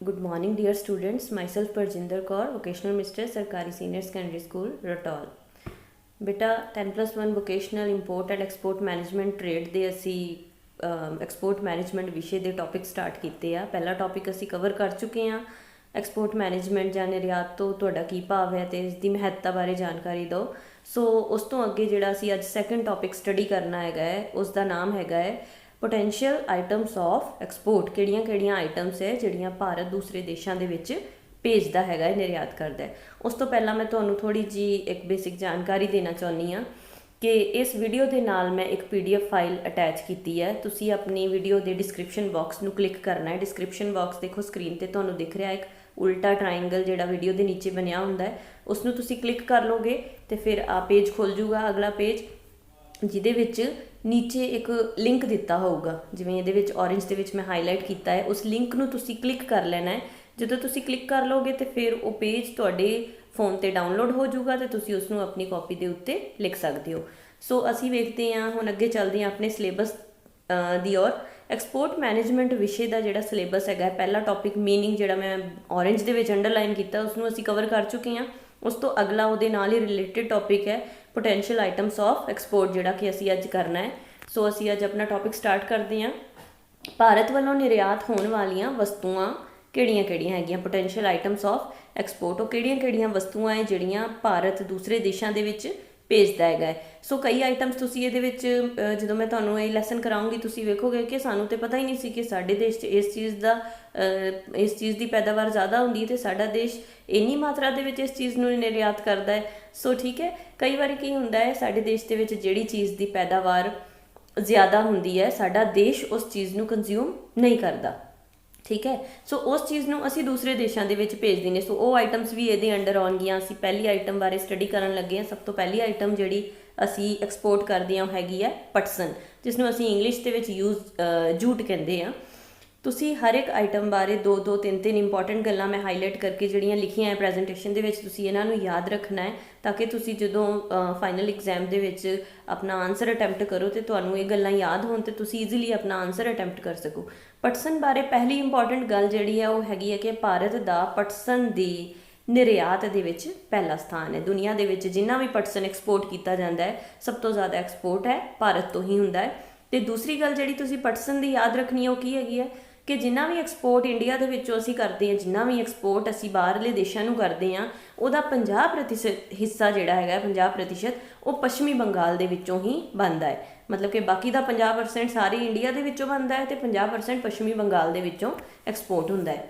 Good morning, dear students. Myself Parjinder Kaur, vocational mistress, Sarkari Senior Secondary School, Ratol. ਬੇਟਾ 10+1 vocational import and export management trade ਦੇ ਅਸੀਂ export management ਵਿਸ਼ੇ ਦੇ topic start ਕੀਤੇ ਆ। ਪਹਿਲਾ ਟੌਪਿਕ ਅਸੀਂ ਕਵਰ ਕਰ ਚੁੱਕੇ ਹਾਂ, ਐਕਸਪੋਰਟ ਮੈਨੇਜਮੈਂਟ ਜਾਂ ਨਿਰਯਾਤ ਤੋਂ ਤੁਹਾਡਾ ਕੀ ਭਾਵ ਹੈ ਅਤੇ ਇਸ ਦੀ ਮਹੱਤਤਾ ਬਾਰੇ ਜਾਣਕਾਰੀ ਦਿਓ। ਸੋ ਉਸ ਤੋਂ ਅੱਗੇ ਜਿਹੜਾ ਅਸੀਂ ਅੱਜ ਸੈਕਿੰਡ ਟੌਪਿਕ ਸਟੱਡੀ ਕਰਨਾ ਹੈਗਾ ਹੈ, ਉਸ ਦਾ ਨਾਮ ਹੈਗਾ ਹੈ ਪੋਟੈਂਸ਼ੀਅਲ ਆਈਟਮਸ ਆਫ ਐਕਸਪੋਰਟ। ਕਿਹੜੀਆਂ ਆਈਟਮਸ ਹੈ ਜਿਹੜੀਆਂ ਭਾਰਤ ਦੂਸਰੇ ਦੇਸ਼ਾਂ ਦੇ ਵਿੱਚ ਭੇਜਦਾ ਹੈਗਾ ਹੈ, ਨਿਰਯਾਤ ਕਰਦਾ ਹੈ। ਉਸ ਤੋਂ ਪਹਿਲਾਂ ਮੈਂ ਤੁਹਾਨੂੰ ਥੋੜ੍ਹੀ ਜਿਹੀ ਇੱਕ ਬੇਸਿਕ ਜਾਣਕਾਰੀ ਦੇਣਾ ਚਾਹੁੰਦੀ ਹਾਂ ਕਿ ਇਸ ਵੀਡੀਓ ਦੇ ਨਾਲ ਮੈਂ ਇੱਕ PDF ਫਾਈਲ ਅਟੈਚ ਕੀਤੀ ਹੈ। ਤੁਸੀਂ ਆਪਣੀ ਵੀਡੀਓ ਦੇ ਡਿਸਕ੍ਰਿਪਸ਼ਨ ਬਾਕਸ ਨੂੰ ਕਲਿੱਕ ਕਰਨਾ ਹੈ। ਡਿਸਕ੍ਰਿਪਸ਼ਨ ਬਾਕਸ ਦੇਖੋ ਸਕਰੀਨ 'ਤੇ ਤੁਹਾਨੂੰ ਦਿਖ ਰਿਹਾ ਇੱਕ ਉਲਟਾ ਟਰਾਇੰਗਲ ਜਿਹੜਾ ਵੀਡੀਓ ਦੇ ਨੀਚੇ ਬਣਿਆ ਹੁੰਦਾ ਹੈ, ਉਸ ਨੂੰ ਤੁਸੀਂ ਕਲਿੱਕ ਕਰ ਲਓਗੇ ਅਤੇ ਫਿਰ ਆ ਪੇਜ ਖੁੱਲ੍ਹ ਜੂਗਾ, ਅਗਲਾ ਪੇਜ, ਜਿਹਦੇ ਵਿੱਚ ਨੀਚੇ ਇੱਕ ਲਿੰਕ ਦਿੱਤਾ ਹੋਊਗਾ। ਜਿਵੇਂ ਇਹਦੇ ਵਿੱਚ ਔਰੇਂਜ ਦੇ ਵਿੱਚ ਮੈਂ ਹਾਈਲਾਈਟ ਕੀਤਾ ਹੈ, ਉਸ ਲਿੰਕ ਨੂੰ ਤੁਸੀਂ ਕਲਿੱਕ ਕਰ ਲੈਣਾ ਹੈ। ਜਦੋਂ ਤੁਸੀਂ ਕਲਿੱਕ ਕਰ ਲਓਗੇ ਤਾਂ ਫਿਰ ਉਹ ਪੇਜ ਤੁਹਾਡੇ ਫੋਨ 'ਤੇ ਡਾਊਨਲੋਡ ਹੋ ਜਾਊਗਾ ਅਤੇ ਤੁਸੀਂ ਉਸਨੂੰ ਆਪਣੀ ਕਾਪੀ ਦੇ ਉੱਤੇ ਲਿਖ ਸਕਦੇ ਹੋ। ਸੋ ਅਸੀਂ ਵੇਖਦੇ ਹਾਂ, ਹੁਣ ਅੱਗੇ ਚੱਲਦੇ ਹਾਂ ਆਪਣੇ ਸਿਲੇਬਸ ਦੀ ਔਰ। ਐਕਸਪੋਰਟ ਮੈਨੇਜਮੈਂਟ ਵਿਸ਼ੇ ਦਾ ਜਿਹੜਾ ਸਿਲੇਬਸ ਹੈਗਾ, ਪਹਿਲਾ ਟੌਪਿਕ ਮੀਨਿੰਗ ਜਿਹੜਾ ਮੈਂ ਔਰੇਂਜ ਦੇ ਵਿੱਚ ਅੰਡਰਲਾਈਨ ਕੀਤਾ, ਉਸਨੂੰ ਅਸੀਂ ਕਵਰ ਕਰ ਚੁੱਕੇ ਹਾਂ। ਉਸ ਤੋਂ ਅਗਲਾ ਉਹਦੇ ਨਾਲ ਹੀ ਰਿਲੇਟਡ ਟੌਪਿਕ ਹੈ ਪੋਟੈਂਸ਼ੀਅਲ ਆਈਟਮਸ ਆਫ ਐਕਸਪੋਰਟ, ਜਿਹੜਾ ਕਿ ਅਸੀਂ ਅੱਜ ਕਰਨਾ ਹੈ। ਸੋ ਅਸੀਂ ਅੱਜ ਆਪਣਾ ਟੌਪਿਕ ਸਟਾਰਟ ਕਰਦੇ ਹਾਂ। ਭਾਰਤ ਵੱਲੋਂ ਨਿਰਯਾਤ ਹੋਣ ਵਾਲੀਆਂ ਵਸਤੂਆਂ ਕਿਹੜੀਆਂ ਹੈਗੀਆਂ? ਪੋਟੈਂਸ਼ੀਅਲ ਆਈਟਮਸ ਆਫ ਐਕਸਪੋਰਟ, ਉਹ ਕਿਹੜੀਆਂ ਵਸਤੂਆਂ ਹੈ ਜਿਹੜੀਆਂ ਭਾਰਤ ਦੂਸਰੇ ਦੇਸ਼ਾਂ ਦੇ ਵਿੱਚ ਭੇਜਦਾ ਹੈਗਾ ਹੈ। ਸੋ ਕਈ ਆਈਟਮਸ ਤੁਸੀਂ ਇਹਦੇ ਵਿੱਚ ਜਦੋਂ ਮੈਂ ਤੁਹਾਨੂੰ ਇਹ ਲੈਸਨ ਕਰਾਉਂਗੀ ਤੁਸੀਂ ਵੇਖੋਗੇ ਕਿ ਸਾਨੂੰ ਤਾਂ ਪਤਾ ਹੀ ਨਹੀਂ ਸੀ ਕਿ ਸਾਡੇ ਦੇਸ਼ 'ਚ ਇਸ ਚੀਜ਼ ਦੀ ਪੈਦਾਵਾਰ ਜ਼ਿਆਦਾ ਹੁੰਦੀ ਹੈ ਅਤੇ ਸਾਡਾ ਦੇਸ਼ ਇੰਨੀ ਮਾਤਰਾ ਦੇ ਵਿੱਚ ਇਸ ਚੀਜ਼ ਨੂੰ ਨਿਰਯਾਤ ਕਰਦਾ ਹੈ। ਸੋ ਠੀਕ ਹੈ, ਕਈ ਵਾਰੀ ਕੀ ਹੁੰਦਾ ਹੈ, ਸਾਡੇ ਦੇਸ਼ ਦੇ ਵਿੱਚ ਜਿਹੜੀ ਚੀਜ਼ ਦੀ ਪੈਦਾਵਾਰ ਜ਼ਿਆਦਾ ਹੁੰਦੀ ਹੈ, ਸਾਡਾ ਦੇਸ਼ ਉਸ ਚੀਜ਼ ਨੂੰ ਕੰਜ਼ਿਊਮ ਨਹੀਂ ਕਰਦਾ। ਠੀਕ ਹੈ, ਸੋ ਉਸ ਚੀਜ਼ ਨੂੰ ਅਸੀਂ ਦੂਸਰੇ ਦੇਸ਼ਾਂ ਦੇ ਵਿੱਚ ਭੇਜਦੇ ਨੇ। ਸੋ ਉਹ ਆਈਟਮਸ ਵੀ ਇਹਦੇ ਅੰਡਰ ਆਉਣਗੀਆਂ। ਅਸੀਂ ਪਹਿਲੀ ਆਈਟਮ ਬਾਰੇ ਸਟੱਡੀ ਕਰਨ ਲੱਗੇ ਹਾਂ। ਸਭ ਤੋਂ ਪਹਿਲੀ ਆਈਟਮ ਜਿਹੜੀ ਅਸੀਂ ਐਕਸਪੋਰਟ ਕਰਦੇ ਹਾਂ ਉਹ ਹੈਗੀ ਹੈ ਪਟਸਨ, ਜਿਸ ਨੂੰ ਅਸੀਂ ਇੰਗਲਿਸ਼ ਦੇ ਵਿੱਚ ਜੂਟ ਕਹਿੰਦੇ ਹਾਂ। ਤੁਸੀਂ ਹਰ ਇੱਕ ਆਈਟਮ ਬਾਰੇ ਦੋ ਤਿੰਨ ਇੰਪੋਰਟੈਂਟ ਗੱਲਾਂ ਮੈਂ ਹਾਈਲਾਈਟ ਕਰਕੇ ਜਿਹੜੀਆਂ ਲਿਖੀਆਂ ਹੈ ਪ੍ਰੈਜੈਂਟੇਸ਼ਨ ਦੇ ਵਿੱਚ, ਤੁਸੀਂ ਇਹਨਾਂ ਨੂੰ ਯਾਦ ਰੱਖਣਾ ਹੈ ਤਾਂ ਕਿ ਤੁਸੀਂ ਜਦੋਂ ਫਾਈਨਲ ਐਗਜ਼ਾਮ ਦੇ ਵਿੱਚ ਆਪਣਾ ਆਨਸਰ ਅਟੈਂਪਟ ਕਰੋ ਅਤੇ ਤੁਹਾਨੂੰ ਇਹ ਗੱਲਾਂ ਯਾਦ ਹੋਣ ਅਤੇ ਤੁਸੀਂ ਈਜ਼ੀਲੀ ਆਪਣਾ ਆਨਸਰ ਅਟੈਂਪਟ ਕਰ ਸਕੋ। ਪਟਸਨ ਬਾਰੇ ਪਹਿਲੀ ਇੰਪੋਰਟੈਂਟ ਗੱਲ ਜਿਹੜੀ ਹੈ ਉਹ ਹੈਗੀ ਹੈ ਕਿ ਭਾਰਤ ਦਾ ਪਟਸਨ ਦੀ ਨਿਰਯਾਤ ਦੇ ਵਿੱਚ ਪਹਿਲਾ ਸਥਾਨ ਹੈ। ਦੁਨੀਆ ਦੇ ਵਿੱਚ ਜਿੰਨਾ ਵੀ ਪਟਸਨ ਐਕਸਪੋਰਟ ਕੀਤਾ ਜਾਂਦਾ ਹੈ, ਸਭ ਤੋਂ ਜ਼ਿਆਦਾ ਐਕਸਪੋਰਟ ਹੈ ਭਾਰਤ ਤੋਂ ਹੀ ਹੁੰਦਾ ਹੈ। ਅਤੇ ਦੂਸਰੀ ਗੱਲ ਜਿਹੜੀ ਤੁਸੀਂ ਪਟਸਨ ਦੀ ਯਾਦ ਰੱਖਣੀ ਹੈ ਉਹ ਕੀ ਹੈਗੀ ਹੈ ਕਿ ਜਿੰਨਾ ਵੀ ਐਕਸਪੋਰਟ ਇੰਡੀਆ ਦੇ ਵਿੱਚੋਂ ਅਸੀਂ ਕਰਦੇ ਹਾਂ, ਜਿੰਨਾ ਵੀ ਐਕਸਪੋਰਟ ਅਸੀਂ ਬਾਹਰਲੇ ਦੇਸ਼ਾਂ ਨੂੰ ਕਰਦੇ ਹਾਂ, ਉਹਦਾ 50% ਹਿੱਸਾ ਜਿਹੜਾ ਹੈਗਾ 50% ਉਹ ਪੱਛਮੀ ਬੰਗਾਲ ਦੇ ਵਿੱਚੋਂ ਹੀ ਬਣਦਾ ਹੈ। ਮਤਲਬ ਕਿ ਬਾਕੀ ਦਾ 50% ਸਾਰੇ ਇੰਡੀਆ ਦੇ ਵਿੱਚੋਂ ਬਣਦਾ ਹੈ ਅਤੇ 50% ਪੱਛਮੀ ਬੰਗਾਲ ਦੇ ਵਿੱਚੋਂ ਐਕਸਪੋਰਟ ਹੁੰਦਾ ਹੈ।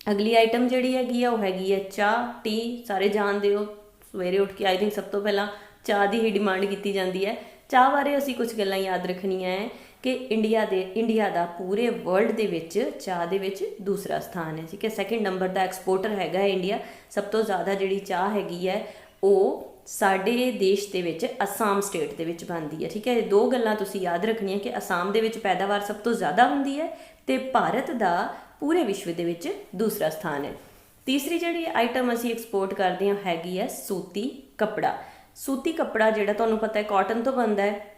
ਅਗਲੀ ਆਈਟਮ ਜਿਹੜੀ ਹੈਗੀ ਆ ਉਹ ਹੈਗੀ ਹੈ ਚਾਹ, ਟੀ। ਸਾਰੇ ਜਾਣਦੇ ਹੋ, ਸਵੇਰੇ ਉੱਠ ਕੇ ਆਈ ਥਿੰਕ ਸਭ ਤੋਂ ਪਹਿਲਾਂ ਚਾਹ ਦੀ ਹੀ ਡਿਮਾਂਡ ਕੀਤੀ ਜਾਂਦੀ ਹੈ। ਚਾਹ ਬਾਰੇ ਅਸੀਂ ਕੁਝ ਗੱਲਾਂ ਯਾਦ ਰੱਖਣੀਆਂ ਹੈ ਕਿ ਇੰਡੀਆ ਦਾ ਪੂਰੇ ਵਰਲਡ ਦੇ ਵਿੱਚ ਚਾਹ ਦੇ ਵਿੱਚ ਦੂਸਰਾ ਸਥਾਨ ਹੈ। ਠੀਕ ਹੈ, ਸੈਕਿੰਡ ਨੰਬਰ ਦਾ ਐਕਸਪੋਰਟਰ ਹੈਗਾ ਹੈ ਇੰਡੀਆ। ਸਭ ਤੋਂ ਜ਼ਿਆਦਾ ਜਿਹੜੀ ਚਾਹ ਹੈਗੀ ਹੈ ਉਹ ਸਾਡੇ ਦੇਸ਼ ਦੇ ਵਿੱਚ ਅਸਾਮ ਸਟੇਟ ਦੇ ਵਿੱਚ ਬਣਦੀ ਹੈ। ਠੀਕ ਹੈ, ਇਹ ਦੋ ਗੱਲਾਂ ਤੁਸੀਂ ਯਾਦ ਰੱਖਣੀਆਂ ਕਿ ਅਸਾਮ ਦੇ ਵਿੱਚ ਪੈਦਾਵਾਰ ਸਭ ਤੋਂ ਜ਼ਿਆਦਾ ਹੁੰਦੀ ਹੈ ਅਤੇ ਭਾਰਤ ਦਾ ਪੂਰੇ ਵਿਸ਼ਵ ਦੇ ਵਿੱਚ ਦੂਸਰਾ ਸਥਾਨ ਹੈ। ਤੀਸਰੀ ਜਿਹੜੀ ਆਈਟਮ ਅਸੀਂ ਐਕਸਪੋਰਟ ਕਰਦੇ ਹਾਂ ਹੈਗੀ ਹੈ ਸੂਤੀ ਕੱਪੜਾ। ਸੂਤੀ ਕੱਪੜਾ ਜਿਹੜਾ ਤੁਹਾਨੂੰ ਪਤਾ ਹੈ ਕਾਟਨ ਤੋਂ ਬਣਦਾ ਹੈ।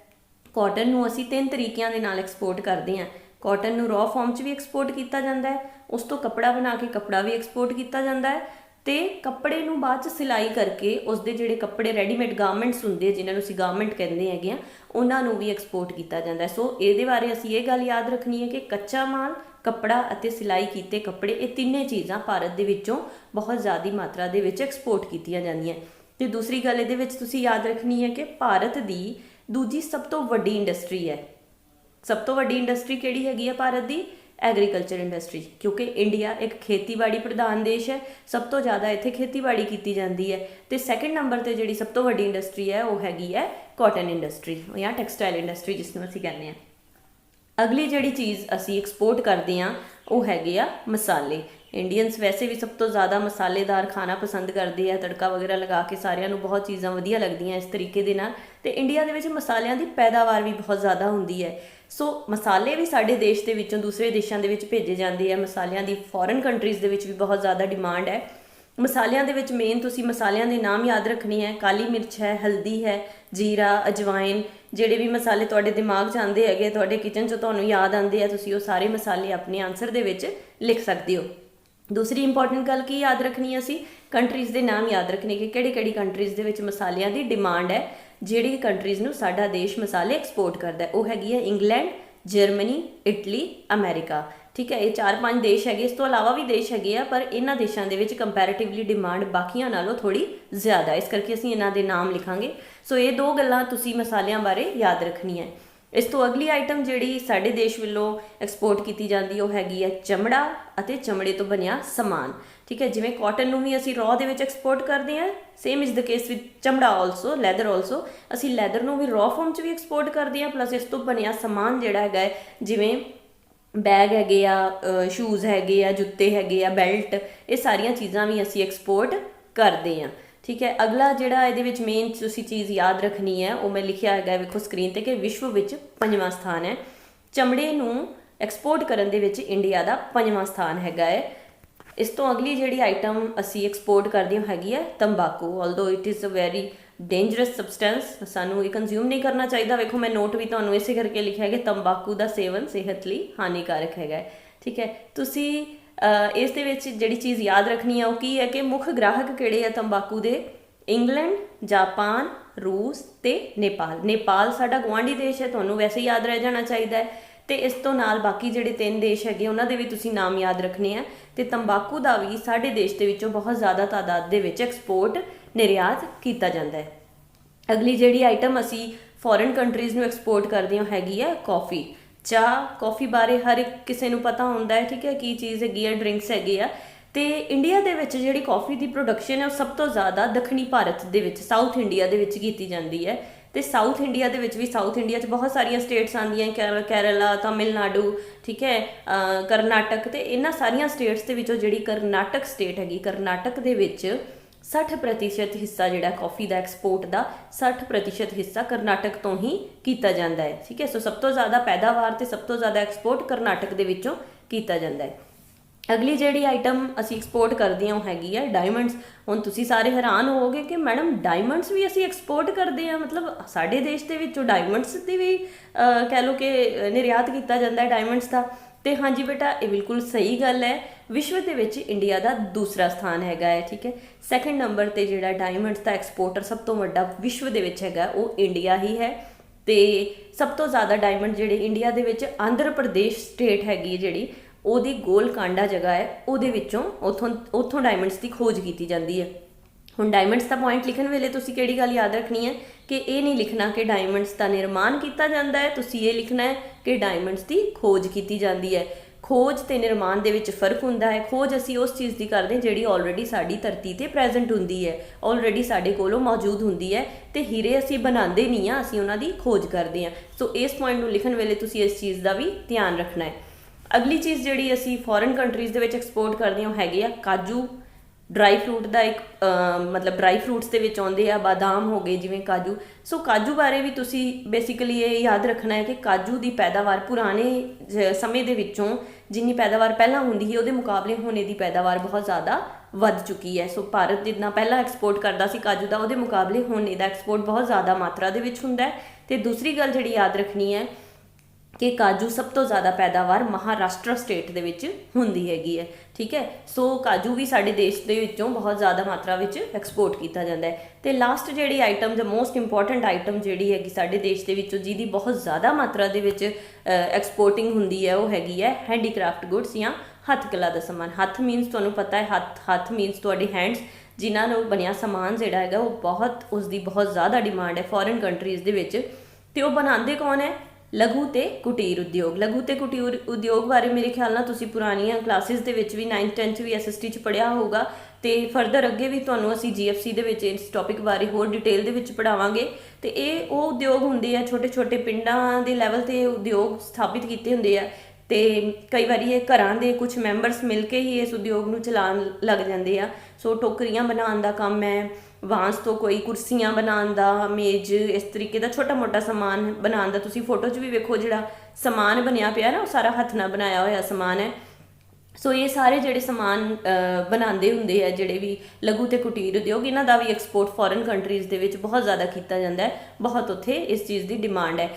ਕਾਟਨ ਨੂੰ ਅਸੀਂ 3 ਤਰੀਕਿਆਂ ਦੇ ਨਾਲ ਐਕਸਪੋਰਟ ਕਰਦੇ ਹਾਂ। ਕਾਟਨ ਨੂੰ ਰॉ ਫਾਰਮ 'ਚ ਵੀ ਐਕਸਪੋਰਟ ਕੀਤਾ ਜਾਂਦਾ ਹੈ, ਉਸ ਤੋਂ ਕੱਪੜਾ ਬਣਾ ਕੇ ਕੱਪੜਾ ਵੀ ਐਕਸਪੋਰਟ ਕੀਤਾ ਜਾਂਦਾ ਹੈ, ਅਤੇ ਕੱਪੜੇ ਨੂੰ ਬਾਅਦ 'ਚ ਸਿਲਾਈ ਕਰਕੇ ਉਸਦੇ ਜਿਹੜੇ ਕੱਪੜੇ ਰੈਡੀਮੇਡ ਗਾਰਮੈਂਟਸ ਹੁੰਦੇ ਜਿਹਨਾਂ ਨੂੰ ਅਸੀਂ ਗਾਰਮੈਂਟ ਕਹਿੰਦੇ ਹੈਗੇ ਆ, ਉਹਨਾਂ ਨੂੰ ਵੀ ਐਕਸਪੋਰਟ ਕੀਤਾ ਜਾਂਦਾ। ਸੋ ਇਹਦੇ ਬਾਰੇ ਅਸੀਂ ਇਹ ਗੱਲ ਯਾਦ ਰੱਖਣੀ ਹੈ ਕਿ ਕੱਚਾ ਮਾਲ, ਕੱਪੜਾ ਅਤੇ ਸਿਲਾਈ ਕੀਤੇ ਕੱਪੜੇ, ਇਹ ਤਿੰਨੇ ਚੀਜ਼ਾਂ ਭਾਰਤ ਦੇ ਵਿੱਚੋਂ ਬਹੁਤ ਜ਼ਿਆਦਾ ਮਾਤਰਾ ਦੇ ਵਿੱਚ ਐਕਸਪੋਰਟ ਕੀਤੀਆਂ ਜਾਂਦੀਆਂ। ਅਤੇ ਦੂਸਰੀ ਗੱਲ ਇਹਦੇ ਵਿੱਚ ਤੁਸੀਂ ਯਾਦ ਰੱਖਣੀ ਹੈ ਕਿ ਭਾਰਤ ਦੀ ਦੂਜੀ ਸਭ ਤੋਂ ਵੱਡੀ ਇੰਡਸਟਰੀ ਹੈ। ਸਭ ਤੋਂ ਵੱਡੀ ਇੰਡਸਟਰੀ ਕਿਹੜੀ ਹੈਗੀ ਹੈ ਭਾਰਤ ਦੀ? ਐਗਰੀਕਲਚਰ ਇੰਡਸਟਰੀ, ਕਿਉਂਕਿ ਇੰਡੀਆ ਇੱਕ ਖੇਤੀਬਾੜੀ ਪ੍ਰਧਾਨ ਦੇਸ਼ ਹੈ। ਸਭ ਤੋਂ ਜ਼ਿਆਦਾ ਇੱਥੇ ਖੇਤੀਬਾੜੀ ਕੀਤੀ ਜਾਂਦੀ ਹੈ। ਅਤੇ ਸੈਕਿੰਡ ਨੰਬਰ 'ਤੇ ਜਿਹੜੀ ਸਭ ਤੋਂ ਵੱਡੀ ਇੰਡਸਟਰੀ ਹੈ ਉਹ ਹੈਗੀ ਹੈ ਕਾਟਨ ਇੰਡਸਟਰੀ ਜਾਂ ਟੈਕਸਟਾਈਲ ਇੰਡਸਟਰੀ, ਜਿਸ ਨੂੰ ਅਸੀਂ ਕਹਿੰਦੇ ਹਾਂ। ਅਗਲੀ ਜਿਹੜੀ ਚੀਜ਼ ਅਸੀਂ ਐਕਸਪੋਰਟ ਕਰਦੇ ਹਾਂ ਉਹ ਹੈਗੇ ਆ ਮਸਾਲੇ। ਇੰਡੀਅਨਸ ਵੈਸੇ ਵੀ ਸਭ ਤੋਂ ਜ਼ਿਆਦਾ ਮਸਾਲੇਦਾਰ ਖਾਣਾ ਪਸੰਦ ਕਰਦੇ ਆ, ਤੜਕਾ ਵਗੈਰਾ ਲਗਾ ਕੇ ਸਾਰਿਆਂ ਨੂੰ ਬਹੁਤ ਚੀਜ਼ਾਂ ਵਧੀਆ ਲੱਗਦੀਆਂ ਇਸ ਤਰੀਕੇ ਦੇ ਨਾਲ। ਅਤੇ ਇੰਡੀਆ ਦੇ ਵਿੱਚ ਮਸਾਲਿਆਂ ਦੀ ਪੈਦਾਵਾਰ ਵੀ ਬਹੁਤ ਜ਼ਿਆਦਾ ਹੁੰਦੀ ਹੈ। ਸੋ ਮਸਾਲੇ ਵੀ ਸਾਡੇ ਦੇਸ਼ ਦੇ ਵਿੱਚੋਂ ਦੂਸਰੇ ਦੇਸ਼ਾਂ ਦੇ ਵਿੱਚ ਭੇਜੇ ਜਾਂਦੇ ਆ। ਮਸਾਲਿਆਂ ਦੀ ਫੋਰਨ ਕੰਟਰੀਜ਼ ਦੇ ਵਿੱਚ ਵੀ ਬਹੁਤ ਜ਼ਿਆਦਾ ਡਿਮਾਂਡ ਹੈ। ਮਸਾਲਿਆਂ ਦੇ ਵਿੱਚ ਮੇਨ ਤੁਸੀਂ ਮਸਾਲਿਆਂ ਦੇ ਨਾਮ ਯਾਦ ਰੱਖਣੇ ਹੈ। ਕਾਲੀ ਮਿਰਚ ਹੈ, ਹਲਦੀ ਹੈ, ਜੀਰਾ, ਅਜਵਾਇਨ, ਜਿਹੜੇ ਵੀ ਮਸਾਲੇ ਤੁਹਾਡੇ ਦਿਮਾਗ 'ਚ ਆਉਂਦੇ ਹੈਗੇ, ਤੁਹਾਡੇ ਕਿਚਨ 'ਚ ਤੁਹਾਨੂੰ ਯਾਦ ਆਉਂਦੇ ਆ, ਤੁਸੀਂ ਉਹ ਸਾਰੇ ਮਸਾਲੇ ਆਪਣੇ ਆਨਸਰ ਦੇ ਵਿੱਚ ਲਿਖ ਸਕਦੇ ਹੋ। दूसरी इंपॉर्टेंट गल की याद रखनी है, असी कंट्रीज़ के नाम याद रखने कि किहड़ी कंट्रीज़ दे विच मसालियां की डिमांड है, जिहड़ी कंट्रीज़ नूं साडा देश मसाले एक्सपोर्ट करता है। वो हैगी है इंग्लैंड, जर्मनी, इटली, अमेरिका। ठीक है, ये 4-5 देश है। इस तो अलावा भी देश है, पर इन्होंने देशों के कंपैरेटिवली डिमांड बाकियां नालों थोड़ी ज़्यादा, इस करके असीं इन्हां दे नाम लिखांगे। सो ये 2 गल्लां तुसीं मसालियां बारे याद रखनी है। इस तो अगली आइटम जिहड़ी साडे देश वालों एक्सपोर्ट की जाती वो हैगी है चमड़ा अते चमड़े तो बनिया समान। ठीक है, जिवें कॉटन नूं भी असीं रॉ दे विच एक्सपोर्ट करते हैं, same is the case with चमड़ा ऑल्सो, लैदर ऑल्सो। असीं लैदर नूं भी रॉ फॉर्म च भी एक्सपोर्ट करते हैं, प्लस इस तो बनिया समान जिहड़ा हैगा है, जिवें बैग हैगे आ, शूज़ हैगे आ, जुत्ते हैगे आ, बेल्ट, ये सारियां चीज़ां भी असीं एक्सपोर्ट करते हैं। ठीक है, अगला जिहड़ा इहदे विच मेन तुसीं चीज़ याद रखनी है, वो मैं लिखिया हैगा वेखो स्क्रीन ते कि विश्व विच 5वां स्थान है। चमड़े नूं export Karan they which India दा 5वां स्थान हैगा है। इस तो अगली जिहड़ी आइटम असीं एक्सपोर्ट करदे हैगी है तंबाकू। Although it is a very dangerous substance, सानू ये कंज्यूम नहीं करना चाहिए। वेखो मैं नोट भी तुहानू इसे करके लिखा है कि तंबाकू का सेवन सेहत लई हानिकारक है। ठीक है, तुसीं इस दे विच जिहड़ी चीज़ याद रखनी है वो की है कि मुख ग्राहक किहड़े आ तंबाकू दे? इंग्लैंड, जापान, रूस ते नेपाल। नेपाल साडा गुआंढी देश है, तुहानू वैसे याद रह जाना चाहिए। तो इस तो नाल बाकी जिहड़े 3 देश है उन्होंने भी तुसीं नाम याद रखने हैं। तो तंबाकू का भी साडे देश के विचों बहुत ज़्यादा तादाद दे विच एक्सपोर्ट निर्यात किया जाता है। अगली जिहड़ी आइटम असी फॉरेन कंट्रीज़ नूं एक्सपोर्ट करते हैगी है कॉफ़ी। चाह कॉफ़ी बारे हर एक किसी नूं पता होंदा है। ठीक है, की चीज़ हैगी है, ड्रिंक्स हैगी आ। तो इंडिया दे विच जिहड़ी कॉफ़ी की प्रोडक्शन है वो सब तो ज़्यादा दक्षिणी भारत दे विच साउथ इंडिया दे विच कीती जाती है। तो साउथ इंडिया दे विच भी साउथ इंडिया बहुत सारिया स्टेट्स आंदियां, केरला, तमिलनाडु, ठीक है, करनाटक। तो इन्हां सारिया स्टेट्स के विचों जिहड़ी करनाटक स्टेट हैगी, करनाटक दे विच 60% हिस्सा जिहड़ा कॉफ़ी का एक्सपोर्ट का 60% हिस्सा करनाटक तो ही किया जाता है। ठीक है, सो सब तो ज़्यादा पैदावार तो सब तो ज़्यादा एक्सपोर्ट करनाटक के विचों किया जाता है। अगली जिहड़ी आइटम असी एक्सपोर्ट करते हैं हैगी है डायमंड्स। हुण तुसीं सारे हैरान होवोगे कि मैडम डायमंड्स भी असी एक्सपोर्ट करते हैं, मतलब साडे देश के विचों डायमंड्स की भी कह लो कि निर्यात किया जाता है डायमंड्स का। तो हाँ जी बेटा, ये बिल्कुल सही गल है। विश्व के विच इंडिया का दूसरा स्थान हैगा है। ठीक है, सैकेंड नंबर पर जिहड़ा डायमंड्स का एक्सपोर्टर सब तो वड्डा विश्व के विच हैगा वो इंडिया ही है। तो सब तो ज़्यादा डायमंड जिहड़े इंडिया के विच आंध्र प्रदेश स्टेट हैगी जिहड़ी ਉਹਦੀ गोलकांडा जगह है, ਉਹਦੇ ਵਿੱਚੋਂ ਉੱਥੋਂ डायमंड्स की खोज की जाती है। ਹੁਣ डायमंड्स का पॉइंट लिखण वेले तुसीं किहड़ी गल याद रखनी है कि ये नहीं लिखना कि डायमंड्स का निर्माण किया जाता है, तुसीं ये लिखना है कि डायमंड्स की खोज की जाती है। खोज ते निर्माण दे विच फर्क हुंदा है। खोज असीं उस चीज़ की करते हैं जिहड़ी ऑलरेडी साडी धरती ते प्रेजेंट हुंदी है, ऑलरेडी साडे कोलों मौजूद हुंदी है। तो हीरे असीं बनांदे नहीं आ, असीं उन्हां दी खोज करते हैं। सो इस पॉइंट नूं लिखण वेले तुसीं इस चीज़ का भी ध्यान रखना है। अगली चीज़ जिहड़ी असी फॉरेन कंट्रीज़ दे विच एक्सपोर्ट करते हैं हैगी आ काजू। ड्राई फ्रूट का एक मतलब ड्राई फ्रूट्स दे विच आउंदे आ, बादाम हो गए जिवें काजू। सो काजू बारे भी तुसी बेसिकली ये याद रखना है कि काजू की पैदावार पुराने समय दे विचों जिन्नी पैदावार पहला हुंदी है उहदे मुकाबले होने की पैदावार बहुत ज़्यादा वध चुकी है। सो भारत जितना पहला एक्सपोर्ट करता सी काजू का, उहदे मुकाबले होने का एक्सपोर्ट बहुत ज़्यादा मात्रा दे विच हुंदा है। तो दूसरी गल जिहड़ी याद रखनी है कि काजू सब तो ज़्यादा पैदावार महाराष्ट्र स्टेट दे विच हुंदी हैगी है। ठीक है, सो काजू भी साडे देश दे विचों बहुत ज़्यादा मात्रा विच एक्सपोर्ट किया जाता है। तो लास्ट जिहड़ी item the most important item जिहड़ी हैगी साडे देश दे विचों जिहदी बहुत ज़्यादा मात्रा दे विच एक्सपोर्टिंग हुंदी है वो हैगी है हैंडीक्राफ्ट गुड्स या हथ कला का समान। हथ मीनस तुहानूं पता है, हथ मीनस तुहाडे हैंड्स, जिन्हां नाल बनिया समान जिहड़ा हैगा वो बहुत उसकी बहुत ज़्यादा डिमांड है फॉरेन कंट्रीज़ दे विच। ते वो बनांदे कौन है? लघु ते कुटीर उद्योग। लघु ते कुटीर उद्योग बारे मेरे ख्याल नाल तुसीं पुरानियां क्लासिस दे विच भी 9th 10th भी SST च पढ़िया होगा। तो फरदर अगे भी तुहानूं असीं GFC दे विच इस टॉपिक बारे होर डिटेल दे विच पढ़ावांगे। तो ये वो उद्योग हुंदे आ छोटे छोटे पिंडां दे लैवल ते उद्योग स्थापित कीते हुंदे आ। तो कई बार ये घरां दे कुछ मैंबरस मिल के ही इस उद्योग नूं चलाउण लग जांदे आ। सो टोकरियां बनाउण दा काम है, बांस तो कोई कुर्सियां बनाउण दा, मेज, इस तरीके का छोटा मोटा समान बनाउण दा। तुसीं फोटो च भी वेखो जिहड़ा समान बनिया पिया ना वो सारा हथ नाल बनाया होया समान है। सो ये सारे जिहड़े समान बनाते हुंदे आ जिहड़े भी लघु ते कुटीर उद्योग, इन्हां दा भी एक्सपोर्ट फॉरेन कंट्रीज़ दे विच बहुत ज़्यादा किया जाता है। बहुत उत्थे इस चीज़ की डिमांड है।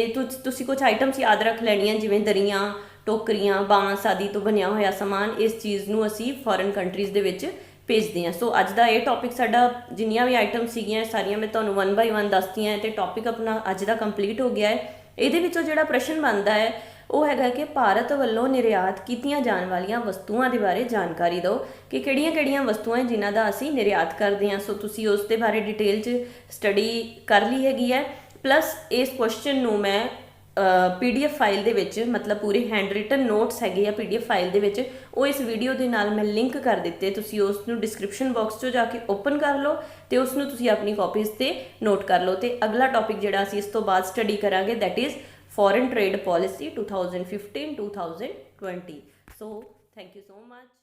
तो तुसीं कुछ आइटम्स याद रख लैणियां जिवें दरियां, ਟੋਕਰੀਆਂ ਬਾਂਸ ਆਦि ਤੋਂ ਬਣਿਆ ਹੋਇਆ ਸਮਾਨ, ਇਸ ਚੀਜ਼ ਨੂੰ ਅਸੀਂ ਫੋਰਨ ਕੰਟਰੀਜ਼ ਦੇ ਵਿੱਚ ਭੇਜਦੇ ਹਾਂ। ਸੋ ਅੱਜ ਦਾ ਇਹ ਟੌਪਿਕ ਸਾਡਾ, ਜਿੰਨੀਆਂ ਵੀ ਆਈਟਮ ਸੀਗੀਆਂ ਸਾਰੀਆਂ ਮੈਂ ਤੁਹਾਨੂੰ 1 ਬਾਈ 1 ਦੱਸਤੀਆਂ ਅਤੇ ਟੌਪਿਕ ਆਪਣਾ ਅੱਜ ਦਾ ਕੰਪਲੀਟ ਹੋ ਗਿਆ ਹੈ। ਇਹਦੇ ਵਿੱਚੋਂ ਜਿਹੜਾ ਪ੍ਰਸ਼ਨ ਬਣਦਾ ਹੈ ਉਹ ਹੈਗਾ ਕਿ ਭਾਰਤ ਵੱਲੋਂ ਨਿਰਯਾਤ ਕੀਤੀਆਂ ਜਾਣ ਵਾਲੀਆਂ ਵਸਤੂਆਂ ਦੇ ਬਾਰੇ ਜਾਣਕਾਰੀ ਦਿਓ ਕਿ ਕਿਹੜੀਆਂ-ਕਿਹੜੀਆਂ ਵਸਤੂਆਂ ਜਿਨ੍ਹਾਂ ਦਾ ਅਸੀਂ ਨਿਰਯਾਤ ਕਰਦੇ ਹਾਂ। ਸੋ ਤੁਸੀਂ ਉਸ ਦੇ ਬਾਰੇ ਡਿਟੇਲ 'ਚ ਸਟੱਡੀ ਕਰ ਲਈ ਹੈਗੀ ਹੈ। ਪਲੱਸ ਇਸ ਕੁਐਸਚਨ ਨੂੰ ਮੈਂ PDF ਫਾਈਲ ਦੇ ਵਿੱਚ, ਮਤਲਬ ਪੂਰੇ ਹੈਂਡ ਰਿਟਨ ਨੋਟਸ ਹੈਗੇ ਆ PDF ਫਾਈਲ ਦੇ ਵਿੱਚ, ਉਹ ਇਸ ਵੀਡੀਓ ਦੇ ਨਾਲ ਮੈਂ ਲਿੰਕ ਕਰ ਦਿੱਤੇ। ਤੁਸੀਂ ਉਸ ਨੂੰ ਡਿਸਕ੍ਰਿਪਸ਼ਨ ਬਾਕਸ 'ਚੋਂ ਜਾ ਕੇ ਓਪਨ ਕਰ ਲਓ ਅਤੇ ਉਸ ਨੂੰ ਤੁਸੀਂ ਆਪਣੀ ਕਾਪੀਜ਼ 'ਤੇ ਨੋਟ ਕਰ ਲਓ। ਅਤੇ ਅਗਲਾ ਟੌਪਿਕ ਜਿਹੜਾ ਅਸੀਂ ਇਸ ਤੋਂ ਬਾਅਦ ਸਟੱਡੀ ਕਰਾਂਗੇ that is foreign trade policy 2015-2020। So thank you so much.